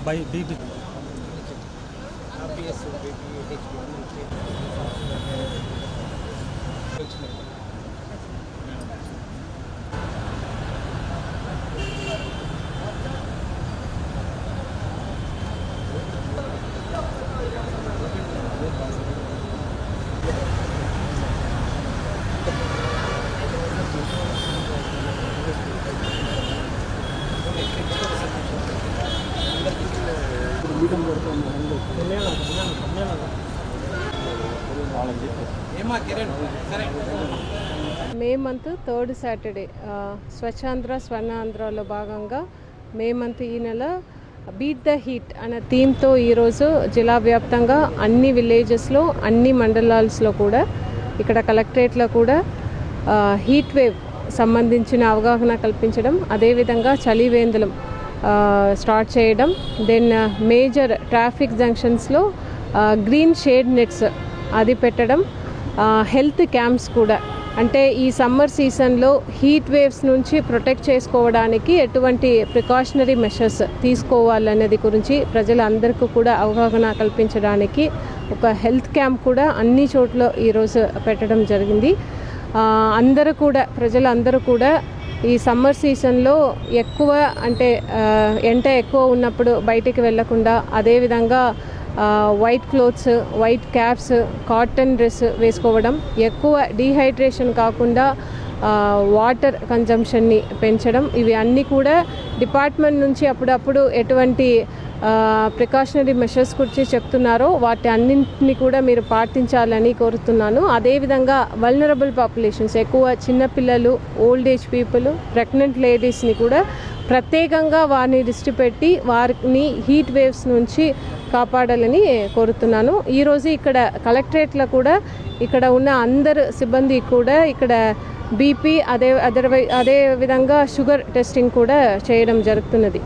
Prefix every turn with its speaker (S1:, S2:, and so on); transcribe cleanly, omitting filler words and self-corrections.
S1: by BB.
S2: May month third Saturday Swachhandhra స్వర్ణాంధ్రలో భాగంగా May month ఈ నెల బీట్ ద హీట్ అనే థీమ్తో ఈరోజు జిల్లా వ్యాప్తంగా అన్ని విలేజెస్లో అన్ని మండలాల్స్లో కూడా ఇక్కడ కలెక్టరేట్లో కూడా హీట్ వేవ్ సంబంధించిన అవగాహన కల్పించడం, అదేవిధంగా చలివేందులం స్టార్ట్ చేయడం, దెన్ మేజర్ ట్రాఫిక్ జంక్షన్స్లో గ్రీన్ షేడ్ నెట్స్ అది పెట్టడం, హెల్త్ క్యాంప్స్ కూడా, అంటే ఈ సమ్మర్ సీజన్లో హీట్ వేవ్స్ నుంచి ప్రొటెక్ట్ చేసుకోవడానికి ఎటువంటి ప్రికాషనరీ మెషర్స్ తీసుకోవాలనేది గురించి ప్రజలందరికీ కూడా అవగాహన కల్పించడానికి ఒక హెల్త్ క్యాంప్ కూడా అన్ని చోట్ల ఈరోజు పెట్టడం జరిగింది. అందరూ కూడా ప్రజలందరూ కూడా ఈ సమ్మర్ సీజన్లో ఎక్కువ అంటే ఎండ ఎక్కువ ఉన్నప్పుడు బయటికి వెళ్లకుండా, అదేవిధంగా white clothes, white caps, cotton dress వేసుకోవడం, ఎక్కువ డీహైడ్రేషన్ కాకుండా వాటర్ కన్జంప్షన్ని పెంచడం, ఇవి అన్నీ కూడా డిపార్ట్మెంట్ నుంచి అప్పుడప్పుడు ఎటువంటి ప్రికాషనరీ మెషర్స్ గురించి చెప్తున్నారో వాటి అన్నింటినీ కూడా మీరు పాటించాలని కోరుతున్నాను. అదేవిధంగా వల్నరబుల్ పాపులేషన్స్, ఎక్కువ చిన్నపిల్లలు, ఓల్డ్ ఏజ్ పీపుల్, ప్రెగ్నెంట్ లేడీస్ని కూడా ప్రత్యేకంగా వారిని దృష్టి పెట్టి వారిని హీట్ వేవ్స్ నుంచి కాపాడాలని కోరుతున్నాను. ఈరోజు ఇక్కడ కలెక్టరేట్లో కూడా ఇక్కడ ఉన్న అందరు సిబ్బంది కూడా ఇక్కడ బీపీ అదే విధంగా షుగర్ టెస్టింగ్ కూడా చేయడం జరుగుతున్నది.